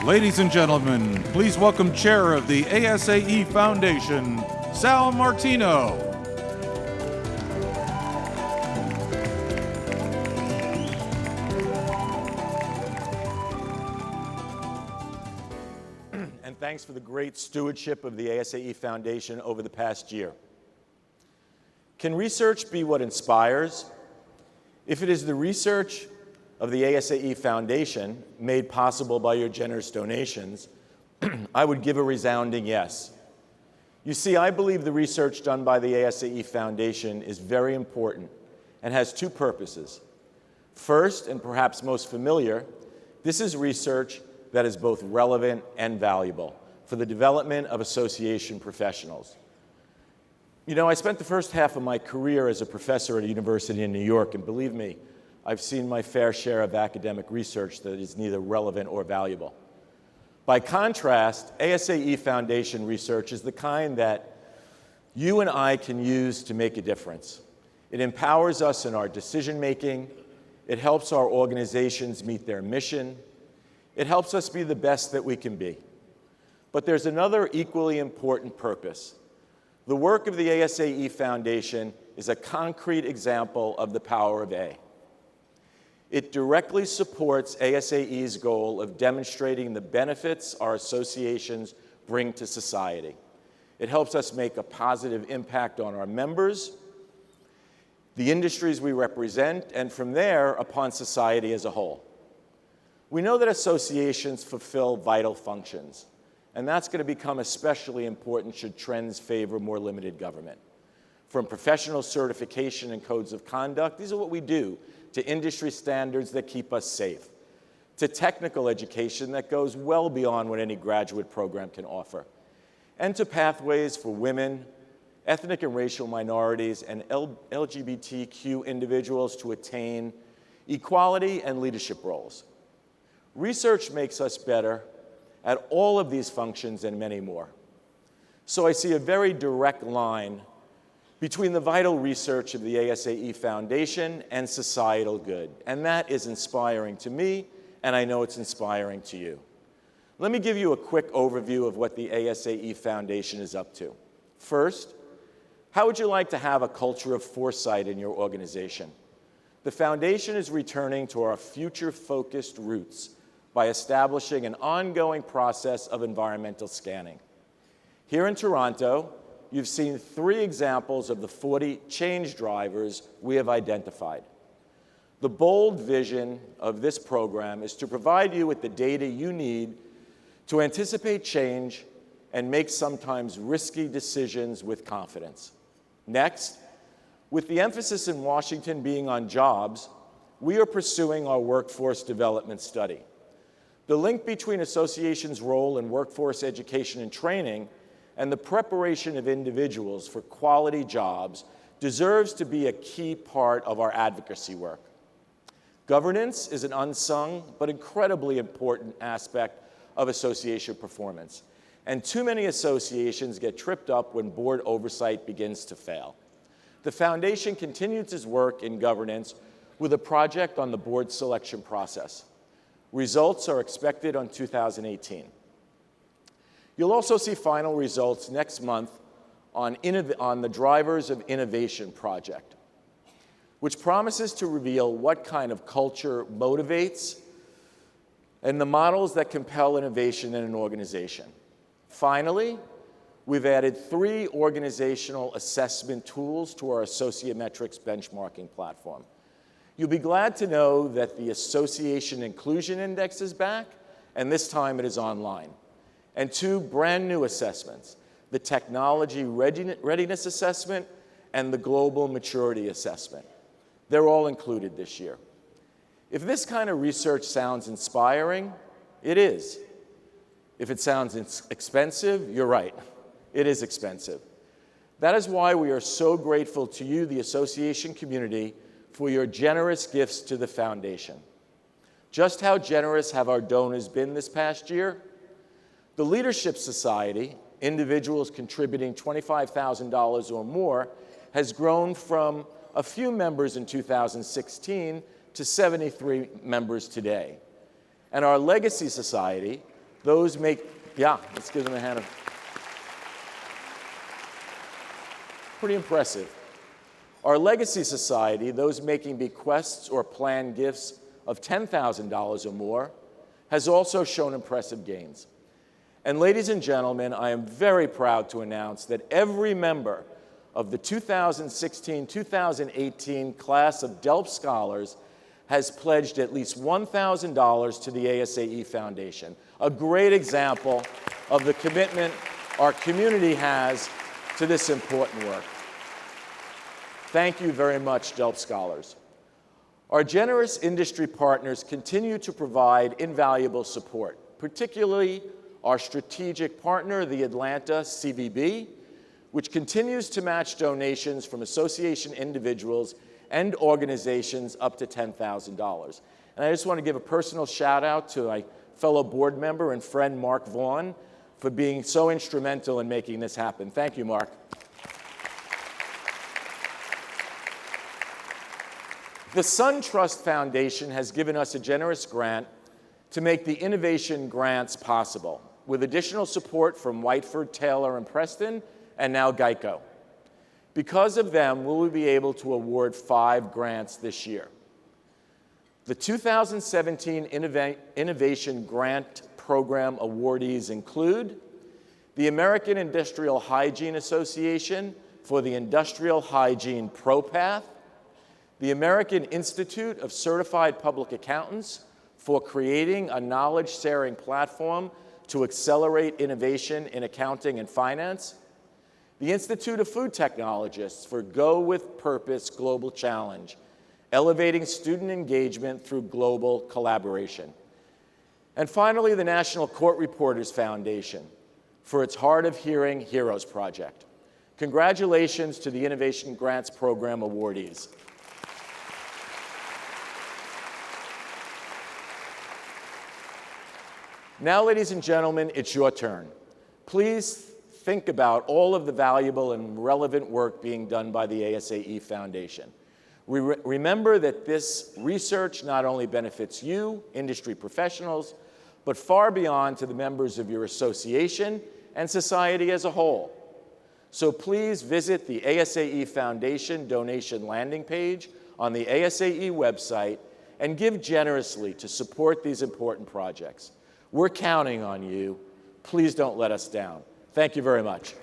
Ladies and gentlemen, please welcome Chair of the ASAE Foundation, Sal Martino. And thanks for the great stewardship of the ASAE Foundation over the past year. Can research be what inspires? If it is the research of the ASAE Foundation, made possible by your generous donations, I would give a resounding yes. You see, I believe the research done by the ASAE Foundation is very important and has two purposes. First, and perhaps most familiar, this is research that is both relevant and valuable for the development of association professionals. You know, I spent the first half of my career as a professor at a university in New York, and believe me, I've seen my fair share of academic research that is neither relevant or valuable. By contrast, ASAE Foundation research is the kind that you and I can use to make a difference. It empowers us in our decision-making. It helps our organizations meet their mission. It helps us be the best that we can be. But there's another equally important purpose. The work of the ASAE Foundation is a concrete example of the power of A. It directly supports ASAE's goal of demonstrating the benefits our associations bring to society. It helps us make a positive impact on our members, the industries we represent, and from there, upon society as a whole. We know that associations fulfill vital functions, and that's going to become especially important should trends favor more limited government. From professional certification and codes of conduct, these are what we do, to industry standards that keep us safe, to technical education that goes well beyond what any graduate program can offer, and to pathways for women, ethnic and racial minorities, and LGBTQ individuals to attain equality and leadership roles. Research makes us better at all of these functions and many more. So I see a very direct line between the vital research of the ASAE Foundation and societal good. And that is inspiring to me, and I know it's inspiring to you. Let me give you a quick overview of what the ASAE Foundation is up to. First, how would you like to have a culture of foresight in your organization? The Foundation is returning to our future-focused roots by establishing an ongoing process of environmental scanning. Here in Toronto, you've seen 3 examples of the 40 change drivers we have identified. The bold vision of this program is to provide you with the data you need to anticipate change and make sometimes risky decisions with confidence. Next, with the emphasis in Washington being on jobs, we are pursuing our workforce development study. The link between associations' role in workforce education and training and the preparation of individuals for quality jobs deserves to be a key part of our advocacy work. Governance is an unsung but incredibly important aspect of association performance, and too many associations get tripped up when board oversight begins to fail. The Foundation continues its work in governance with a project on the board selection process. Results are expected on 2018. You'll also see final results next month on the Drivers of Innovation project, which promises to reveal what kind of culture motivates and the models that compel innovation in an organization. Finally, we've added 3 organizational assessment tools to our Associametrics benchmarking platform. You'll be glad to know that the Association Inclusion Index is back, and this time it is online. And 2 brand new assessments, the Technology Readiness Assessment and the Global Maturity Assessment. They're all included this year. If this kind of research sounds inspiring, it is. If it sounds expensive, you're right. It is expensive. That is why we are so grateful to you, the association community, for your generous gifts to the Foundation. Just how generous have our donors been this past year? The Leadership Society, individuals contributing $25,000 or more, has grown from a few members in 2016 to 73 members today. And our Legacy Society, Let's give them a hand. Pretty impressive. Our Legacy Society, those making bequests or planned gifts of $10,000 or more, has also shown impressive gains. And ladies and gentlemen, I am very proud to announce that every member of the 2016-2018 class of DELP scholars has pledged at least $1,000 to the ASAE Foundation, a great example of the commitment our community has to this important work. Thank you very much, DELP scholars. Our generous industry partners continue to provide invaluable support, particularly our strategic partner, the Atlanta CVB, which continues to match donations from association individuals and organizations up to $10,000. And I just want to give a personal shout out to my fellow board member and friend, Mark Vaughn, for being so instrumental in making this happen. Thank you, Mark. The SunTrust Foundation has given us a generous grant to make the innovation grants possible, with additional support from Whiteford, Taylor, and Preston, and now Geico. Because of them, we will be able to award 5 grants this year. The 2017 Innovation Grant Program awardees include the American Industrial Hygiene Association for the Industrial Hygiene ProPath, the American Institute of Certified Public Accountants for creating a knowledge-sharing platform to accelerate innovation in accounting and finance, the Institute of Food Technologists for Go With Purpose Global Challenge, elevating student engagement through global collaboration. And finally, the National Court Reporters Foundation for its Hard of Hearing Heroes Project. Congratulations to the Innovation Grants Program awardees. Now, ladies and gentlemen, it's your turn. Please think about all of the valuable and relevant work being done by the ASAE Foundation. Remember that this research not only benefits you, industry professionals, but far beyond to the members of your association and society as a whole. So please visit the ASAE Foundation donation landing page on the ASAE website and give generously to support these important projects. We're counting on you. Please don't let us down. Thank you very much.